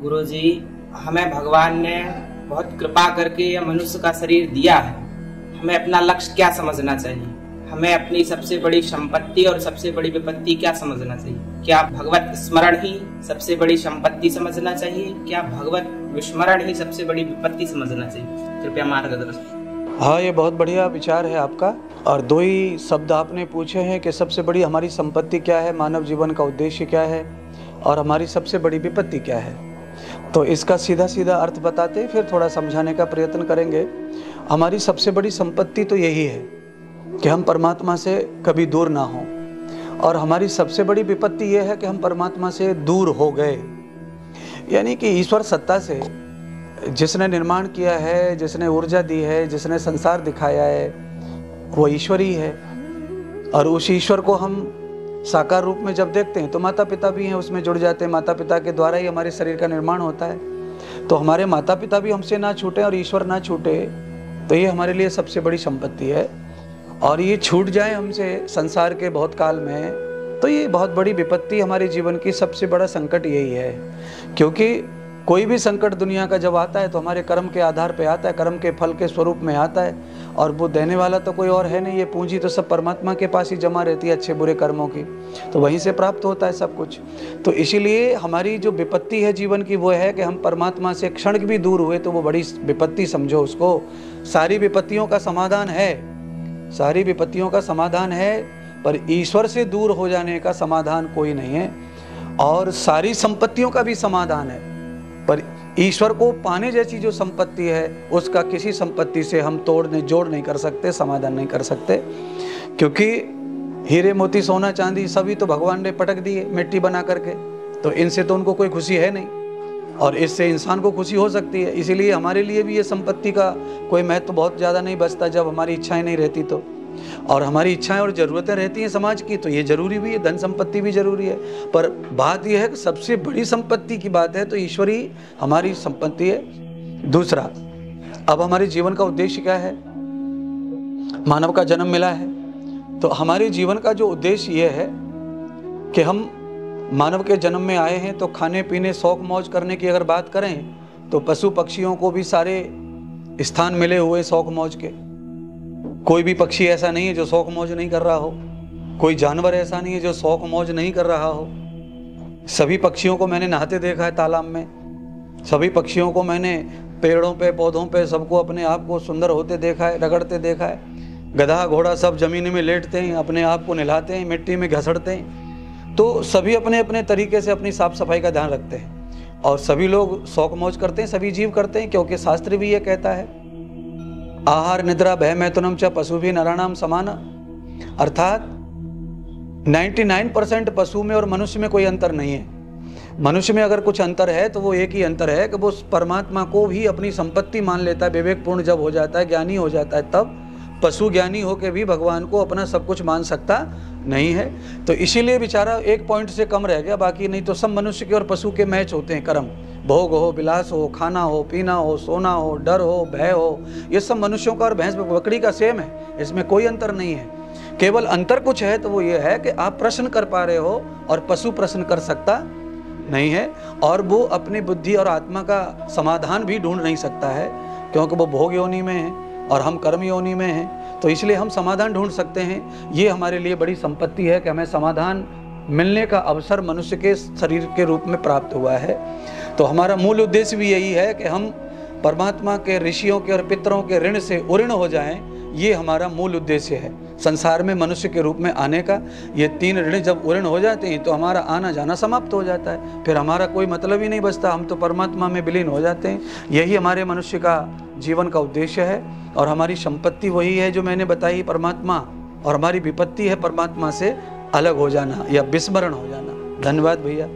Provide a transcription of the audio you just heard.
गुरुजी, हमें भगवान ने बहुत कृपा करके यह मनुष्य का शरीर दिया है। हमें अपना लक्ष्य क्या समझना चाहिए? हमें अपनी सबसे बड़ी संपत्ति और सबसे बड़ी विपत्ति क्या समझना चाहिए? क्या भगवत स्मरण ही सबसे बड़ी संपत्ति समझना चाहिए? क्या भगवत विस्मरण ही सबसे बड़ी विपत्ति समझना चाहिए? कृपया मार्गदर्शन। हाँ, ये बहुत बढ़िया विचार है आपका। और दो ही शब्द आपने पूछे हैं कि सबसे बड़ी हमारी संपत्ति क्या है, मानव जीवन का उद्देश्य क्या है और हमारी सबसे बड़ी विपत्ति क्या है। तो इसका सीधा सीधा अर्थ बताते फिर थोड़ा समझाने का प्रयत्न करेंगे। हमारी सबसे बड़ी संपत्ति तो यही है कि हम परमात्मा से कभी दूर ना हों, और हमारी सबसे बड़ी विपत्ति यह है कि हम परमात्मा से दूर हो गए। यानी कि ईश्वर सत्ता से, जिसने निर्माण किया है, जिसने ऊर्जा दी है, जिसने संसार दिखाया है, वो ईश्वर ही है। और उस ईश्वर को हम साकार रूप में जब देखते हैं तो माता पिता भी हैं, उसमें जुड़ जाते हैं। माता पिता के द्वारा ही हमारे शरीर का निर्माण होता है। तो हमारे माता पिता भी हमसे ना छूटे और ईश्वर ना छूटे, तो ये हमारे लिए सबसे बड़ी संपत्ति है। और ये छूट जाए हमसे संसार के बहुत काल में, तो ये बहुत बड़ी विपत्ति हमारे जीवन की सबसे बड़ा संकट यही है। क्योंकि कोई भी संकट दुनिया का जब आता है तो हमारे कर्म के आधार पे आता है, कर्म के फल के स्वरूप में आता है। और वो देने वाला तो कोई और है नहीं, ये पूंजी तो सब परमात्मा के पास ही जमा रहती है अच्छे बुरे कर्मों की, तो वहीं से प्राप्त होता है सब कुछ। तो इसीलिए हमारी जो विपत्ति है जीवन की वो है कि हम परमात्मा से क्षण भी दूर हुए तो वो बड़ी विपत्ति समझो उसको। सारी विपत्तियों का समाधान है, सारी विपत्तियों का समाधान है, पर ईश्वर से दूर हो जाने का समाधान कोई नहीं है। और सारी संपत्तियों का भी समाधान है, पर ईश्वर को पाने जैसी जो संपत्ति है उसका किसी संपत्ति से हम जोड़ नहीं कर सकते, समाधान नहीं कर सकते। क्योंकि हीरे मोती सोना चांदी सभी तो भगवान ने पटक दिए मिट्टी बना करके, तो इनसे तो उनको कोई खुशी है नहीं, और इससे इंसान को खुशी हो सकती है। इसीलिए हमारे लिए भी ये संपत्ति का कोई महत्व बहुत ज़्यादा नहीं बचता जब हमारी इच्छाएं नहीं रहती तो। और हमारी इच्छाएं और ज़रूरतें रहती हैं समाज की, तो ये जरूरी भी है, धन संपत्ति भी जरूरी है। पर बात यह है कि सबसे बड़ी संपत्ति की बात है तो ईश्वर ही हमारी संपत्ति है। दूसरा, अब हमारे जीवन का उद्देश्य क्या है? मानव का जन्म मिला है, तो हमारे जीवन का जो उद्देश्य ये है कि हम मानव के जन्म में आए हैं, तो खाने पीने शौक मौज करने की अगर बात करें तो पशु पक्षियों को भी सारे स्थान मिले हुए शौक मौज के। कोई भी पक्षी ऐसा नहीं है जो शौक मौज नहीं कर रहा हो, कोई जानवर ऐसा नहीं है जो शौक मौज नहीं कर रहा हो। सभी पक्षियों को मैंने नहाते देखा है तालाब में, सभी पक्षियों को मैंने पेड़ों पे पौधों पे सबको अपने आप को सुंदर होते देखा है, रगड़ते देखा है। गधा घोड़ा सब जमीन में लेटते हैं, अपने आप को नहलाते हैं, मिट्टी में घसड़ते हैं। तो सभी अपने अपने तरीके से अपनी साफ सफाई का ध्यान रखते हैं, और सभी लोग शौक मौज करते हैं, सभी जीव करते हैं। क्योंकि शास्त्र भी ये कहता है, आहार निद्रा भय मैथुनम च पशु भी नराणाम समाना। अर्थात 99% पशु में और मनुष्य में कोई अंतर नहीं है। मनुष्य में अगर कुछ अंतर है तो वो एक ही अंतर है कि वो परमात्मा को भी अपनी संपत्ति मान लेता है। विवेकपूर्ण जब हो जाता है, ज्ञानी हो जाता है, तब पशु ज्ञानी होकर भी भगवान को अपना सब कुछ मान सकता नहीं है। तो इसीलिए बेचारा एक पॉइंट से कम रह गया, बाकी नहीं तो सब मनुष्य के और पशु के मैच होते हैं कर्म। भोग हो, विलास हो, खाना हो, पीना हो, सोना हो, डर हो, भय हो, ये सब मनुष्यों का और भैंस बकरी का सेम है, इसमें कोई अंतर नहीं है। केवल अंतर कुछ है तो वो ये है कि आप प्रश्न कर पा रहे हो और पशु प्रश्न कर सकता नहीं है, और वो अपनी बुद्धि और आत्मा का समाधान भी ढूंढ नहीं सकता है, क्योंकि वो भोग योनि में है और हम कर्म योनि में हैं। तो इसलिए हम समाधान ढूंढ सकते हैं। ये हमारे लिए बड़ी संपत्ति है कि हमें समाधान मिलने का अवसर मनुष्य के शरीर के रूप में प्राप्त हुआ है। तो हमारा मूल उद्देश्य भी यही है कि हम परमात्मा के, ऋषियों के और पितरों के ऋण से उऋण हो जाएं। ये हमारा मूल उद्देश्य है संसार में मनुष्य के रूप में आने का। ये 3 ऋण जब उऋण हो जाते हैं तो हमारा आना जाना समाप्त हो जाता है, फिर हमारा कोई मतलब ही नहीं बचता, हम तो परमात्मा में विलीन हो जाते हैं। यही हमारे मनुष्य का जीवन का उद्देश्य है। और हमारी संपत्ति वही है जो मैंने बताई, परमात्मा, और हमारी विपत्ति है परमात्मा से अलग हो जाना या विस्मरण हो जाना। धन्यवाद भैया।